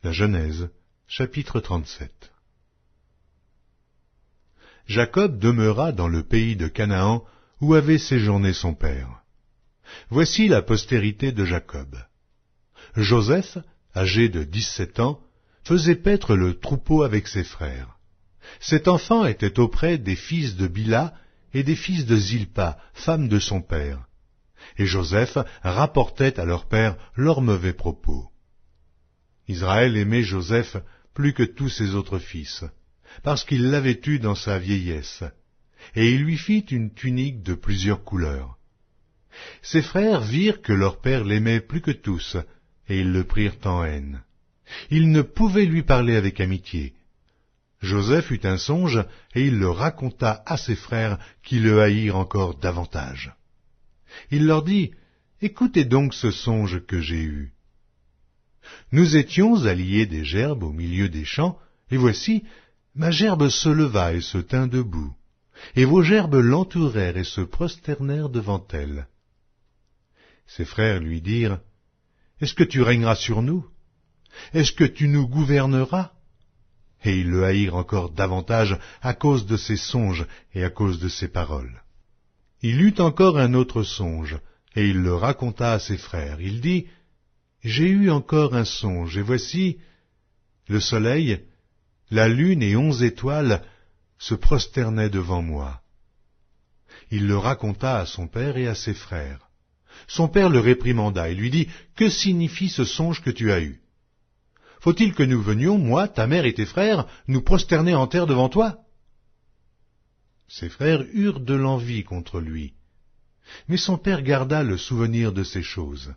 La Genèse, chapitre 37. Jacob demeura dans le pays de Canaan, où avait séjourné son père. Voici la postérité de Jacob. Joseph, âgé de 17 ans, faisait paître le troupeau avec ses frères. Cet enfant était auprès des fils de Bila et des fils de Zilpa, femme de son père. Et Joseph rapportait à leur père leurs mauvais propos. Israël aimait Joseph plus que tous ses autres fils, parce qu'il l'avait eu dans sa vieillesse, et il lui fit une tunique de plusieurs couleurs. Ses frères virent que leur père l'aimait plus que tous, et ils le prirent en haine. Ils ne pouvaient lui parler avec amitié. Joseph eut un songe, et il le raconta à ses frères, qui le haïrent encore davantage. Il leur dit, « Écoutez donc ce songe que j'ai eu. Nous étions à lier des gerbes au milieu des champs, et voici, ma gerbe se leva et se tint debout, et vos gerbes l'entourèrent et se prosternèrent devant elle. » Ses frères lui dirent, « Est-ce que tu régneras sur nous? Est-ce que tu nous gouverneras? » Et ils le haïrent encore davantage à cause de ses songes et à cause de ses paroles. Il eut encore un autre songe, et il le raconta à ses frères. Il dit, « J'ai eu encore un songe, et voici, le soleil, la lune et 11 étoiles se prosternaient devant moi. » Il le raconta à son père et à ses frères. Son père le réprimanda et lui dit, « Que signifie ce songe que tu as eu? Faut-il que nous venions, moi, ta mère et tes frères, nous prosterner en terre devant toi? » Ses frères eurent de l'envie contre lui, mais son père garda le souvenir de ces choses.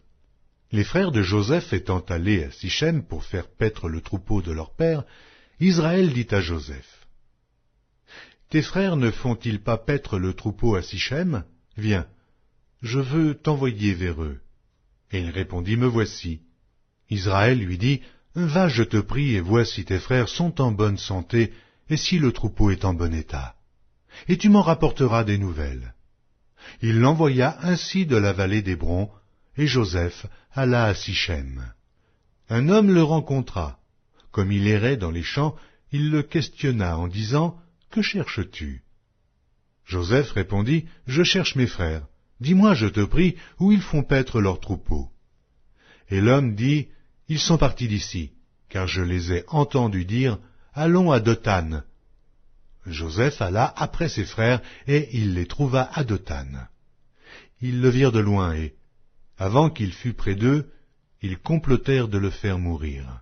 Les frères de Joseph étant allés à Sichem pour faire paître le troupeau de leur père, Israël dit à Joseph, « Tes frères ne font-ils pas paître le troupeau à Sichem? Viens, je veux t'envoyer vers eux. » Et il répondit, « Me voici. » Israël lui dit, « Va, je te prie, et vois si tes frères sont en bonne santé, et si le troupeau est en bon état. Et tu m'en rapporteras des nouvelles. » Il l'envoya ainsi de la vallée d'Hébron, et Joseph alla à Sichem. Un homme le rencontra. Comme il errait dans les champs, il le questionna en disant, « Que cherches-tu? » Joseph répondit, « Je cherche mes frères. Dis-moi, je te prie, où ils font paître leur troupeau. » Et l'homme dit, « Ils sont partis d'ici, car je les ai entendus dire, « Allons à Dothan. » Joseph alla après ses frères, et il les trouva à Dothan. Ils le virent de loin, et, avant qu'il fût près d'eux, ils complotèrent de le faire mourir.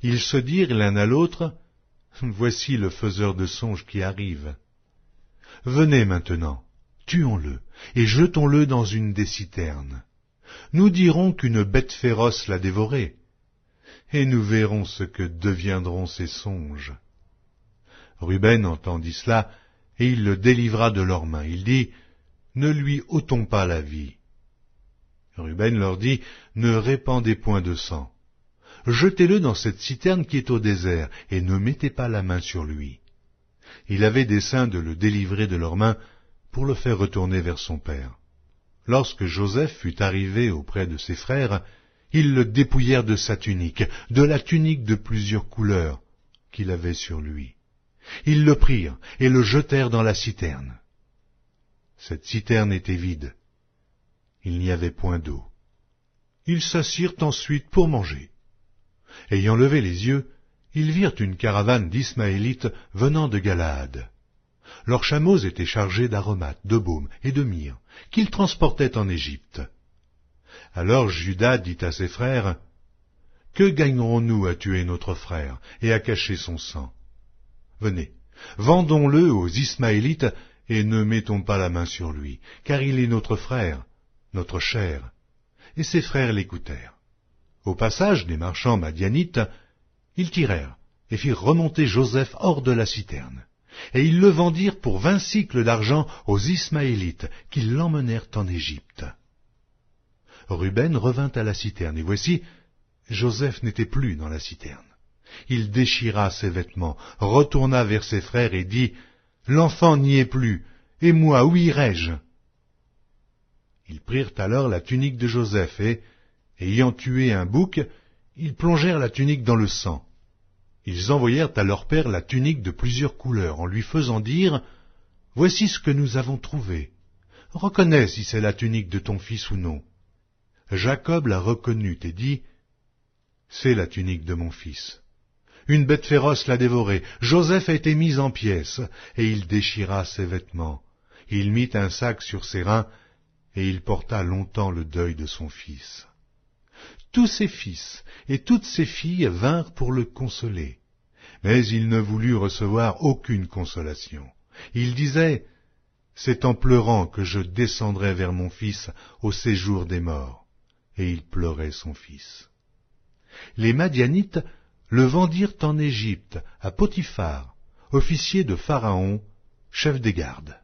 Ils se dirent l'un à l'autre, « Voici le faiseur de songes qui arrive. Venez maintenant, tuons-le, et jetons-le dans une des citernes. Nous dirons qu'une bête féroce l'a dévoré, et nous verrons ce que deviendront ces songes. » Ruben entendit cela, et il le délivra de leurs mains. Il dit, « Ne lui ôtons pas la vie. » Ruben leur dit, « Ne répandez point de sang. Jetez-le dans cette citerne qui est au désert, et ne mettez pas la main sur lui. » Il avait dessein de le délivrer de leurs mains pour le faire retourner vers son père. Lorsque Joseph fut arrivé auprès de ses frères, ils le dépouillèrent de sa tunique, de la tunique de plusieurs couleurs qu'il avait sur lui. Ils le prirent et le jetèrent dans la citerne. Cette citerne était vide. Il n'y avait point d'eau. Ils s'assirent ensuite pour manger. Ayant levé les yeux, ils virent une caravane d'Ismaélites venant de Galaad. Leurs chameaux étaient chargés d'aromates, de baume et de myrrhe, qu'ils transportaient en Égypte. Alors Juda dit à ses frères, « Que gagnerons-nous à tuer notre frère et à cacher son sang? Venez, vendons-le aux Ismaélites et ne mettons pas la main sur lui, car il est notre frère, notre chair. » Et ses frères l'écoutèrent. Au passage des marchands madianites, ils tirèrent et firent remonter Joseph hors de la citerne. Et ils le vendirent pour 20 sicles d'argent aux Ismaélites, qui l'emmenèrent en Égypte. Ruben revint à la citerne, et voici, Joseph n'était plus dans la citerne. Il déchira ses vêtements, retourna vers ses frères et dit, « L'enfant n'y est plus, et moi, où irai-je » Ils prirent alors la tunique de Joseph et, ayant tué un bouc, ils plongèrent la tunique dans le sang. Ils envoyèrent à leur père la tunique de plusieurs couleurs, en lui faisant dire « Voici ce que nous avons trouvé. Reconnais si c'est la tunique de ton fils ou non. » Jacob la reconnut et dit « C'est la tunique de mon fils. » Une bête féroce l'a dévoré. Joseph a été mis en pièces, et il déchira ses vêtements. Il mit un sac sur ses reins, et il porta longtemps le deuil de son fils. Tous ses fils et toutes ses filles vinrent pour le consoler, mais il ne voulut recevoir aucune consolation. Il disait, « C'est en pleurant que je descendrai vers mon fils au séjour des morts. » Et il pleurait son fils. Les Madianites le vendirent en Égypte à Potiphar, officier de Pharaon, chef des gardes.